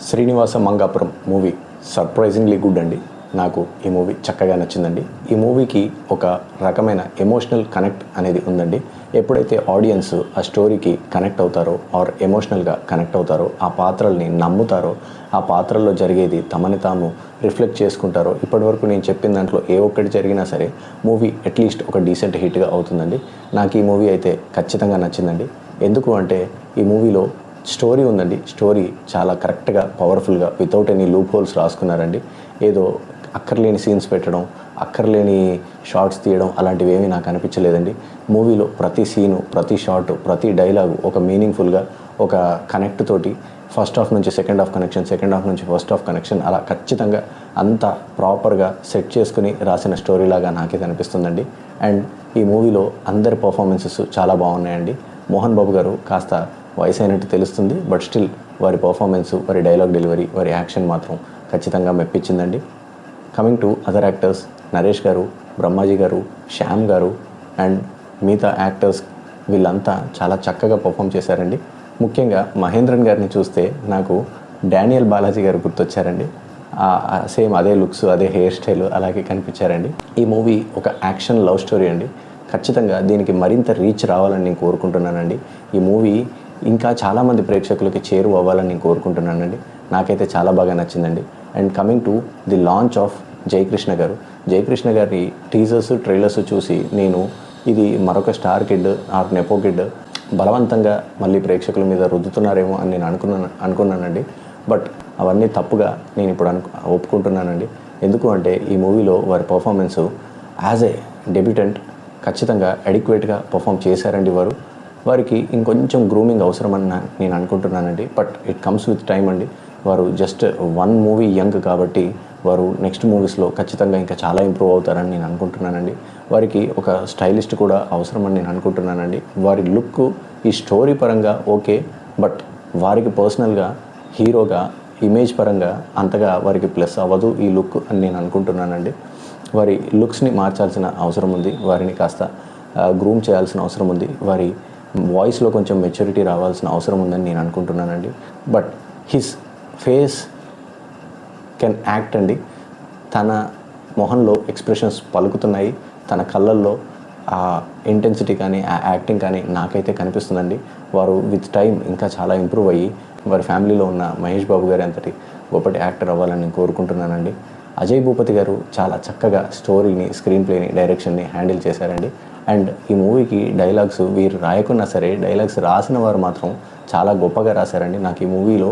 Srinivasa Mangapuram movie surprisingly good అండి. నాకు ఈ మూవీ చక్కగా నచ్చిందండి. ఈ మూవీకి ఒక రకమైన ఎమోషనల్ కనెక్ట్ అనేది ఉందండి. ఎప్పుడైతే ఆడియన్స్ ఆ స్టోరీకి కనెక్ట్ అవుతారో ఆర్ ఎమోషనల్గా కనెక్ట్ అవుతారో, ఆ పాత్రల్ని నమ్ముతారో, ఆ పాత్రల్లో జరిగేది తమని తాము రిఫ్లెక్ట్ చేసుకుంటారో, ఇప్పటివరకు నేను చెప్పిన దాంట్లో ఏ ఒక్కటి జరిగినా సరే మూవీ అట్లీస్ట్ ఒక డీసెంట్ హిట్గా అవుతుందండి. నాకు ఈ మూవీ అయితే ఖచ్చితంగా నచ్చిందండి. ఎందుకు అంటే ఈ మూవీలో స్టోరీ ఉందండి. స్టోరీ చాలా కరెక్ట్గా పవర్ఫుల్గా వితౌట్ ఎనీ లూప్ హోల్స్ రాసుకున్నారండి. ఏదో అక్కర్లేని సీన్స్ పెట్టడం, అక్కర్లేని షార్ట్స్ తీయడం అలాంటివి ఏమీ నాకు అనిపించలేదండి. మూవీలో ప్రతి సీను, ప్రతి షార్ట్, ప్రతి డైలాగు ఒక మీనింగ్ఫుల్గా, ఒక కనెక్ట్ తోటి ఫస్ట్ హాఫ్ నుంచి second half connection, second half నుంచి ఫస్ట్ హాఫ్ కనెక్షన్ అలా ఖచ్చితంగా అంత ప్రాపర్గా సెట్ చేసుకుని రాసిన స్టోరీలాగా నాకైతే అనిపిస్తుందండి. అండ్ ఈ మూవీలో అందరి పర్ఫార్మెన్సెస్ చాలా బాగున్నాయండి. మోహన్ బాబు గారు కాస్త వయసు అయినట్టు తెలుస్తుంది, బట్ స్టిల్ వారి పర్ఫార్మెన్స్, వారి డైలాగ్ డెలివరీ, వారి యాక్షన్ మాత్రం ఖచ్చితంగా మెప్పించిందండి. Coming to other actors, Naresh garu, Brahmaji గారు, శ్యామ్ గారు అండ్ మిగతా యాక్టర్స్ వీళ్ళంతా చాలా చక్కగా పర్ఫామ్ చేశారండి. ముఖ్యంగా మహేంద్రన్ గారిని చూస్తే నాకు డానియల్ బాలాజీ గారు గుర్తొచ్చారండి. సేమ్ అదే లుక్స్, అదే హెయిర్ స్టైల్ అలాగే కనిపించారండి. ఈ మూవీ ఒక యాక్షన్ లవ్ స్టోరీ అండి. ఖచ్చితంగా దీనికి మరింత రీచ్ రావాలని నేను కోరుకుంటున్నానండి. ఈ మూవీ ఇంకా చాలామంది ప్రేక్షకులకి చేరువ అవ్వాలని నేను కోరుకుంటున్నానండి. నాకైతే చాలా బాగా నచ్చిందండి. And coming to the launch of Jayakrishna గారు, జయకృష్ణ గారి టీజర్స్, ట్రైలర్స్ చూసి నేను ఇది మరొక star kid are nepo kid బలవంతంగా మళ్ళీ ప్రేక్షకుల మీద రుద్దుతున్నారేమో అని నేను అనుకున్నానండి. బట్ అవన్నీ తప్పుగా నేను ఇప్పుడు ఒప్పుకుంటున్నానండి. ఎందుకు అంటే ఈ మూవీలో వారి పర్ఫార్మెన్సు యాజ్ ఏ డెబ్యూటెంట్ ఖచ్చితంగా అడిక్వేట్గా పర్ఫామ్ చేశారండి. వారికి ఇంకొంచెం గ్రూమింగ్ అవసరమని నేను అనుకుంటున్నానండి. But it comes with time అండి. వారు జస్ట్ వన్ మూవీ యంగ్ కాబట్టి వారు నెక్స్ట్ మూవీస్లో ఖచ్చితంగా ఇంకా చాలా ఇంప్రూవ్ అవుతారని నేను అనుకుంటున్నానండి. వారికి ఒక స్టైలిస్ట్ కూడా అవసరమని నేను అనుకుంటున్నానండి. వారి లుక్ ఈ స్టోరీ పరంగా ఓకే, బట్ వారికి పర్సనల్గా హీరోగా ఇమేజ్ పరంగా అంతగా వారికి ప్లస్ అవ్వదు ఈ లుక్ అని నేను అనుకుంటున్నానండి. వారి లుక్స్ని మార్చాల్సిన అవసరం ఉంది, వారిని కాస్త గ్రూమ్ చేయాల్సిన అవసరం ఉంది, వారి వాయిస్లో కొంచెం మెచ్యూరిటీ రావాల్సిన అవసరం ఉందని నేను అనుకుంటున్నానండి. But his face can act అండి. తన మొహంలో ఎక్స్ప్రెషన్స్ పలుకుతున్నాయి, తన కళ్ళల్లో ఆ ఇంటెన్సిటీ కానీ ఆ యాక్టింగ్ కానీ నాకైతే కనిపిస్తుందండి. వారు విత్ టైం ఇంకా చాలా ఇంప్రూవ్ అయ్యి వారి ఫ్యామిలీలో ఉన్న మహేష్ బాబు గారి అంతటి గొప్పటి యాక్టర్ అవ్వాలని నేను కోరుకుంటున్నానండి. అజయ్ భూపతి గారు చాలా చక్కగా స్టోరీని, స్క్రీన్ ప్లేని, డైరెక్షన్ని హ్యాండిల్ చేశారండి. అండ్ ఈ మూవీకి డైలాగ్స్ వీరు రాయకున్నా సరే డైలాగ్స్ రాసిన వారు మాత్రం చాలా గొప్పగా రాశారండి. నాకు ఈ మూవీలో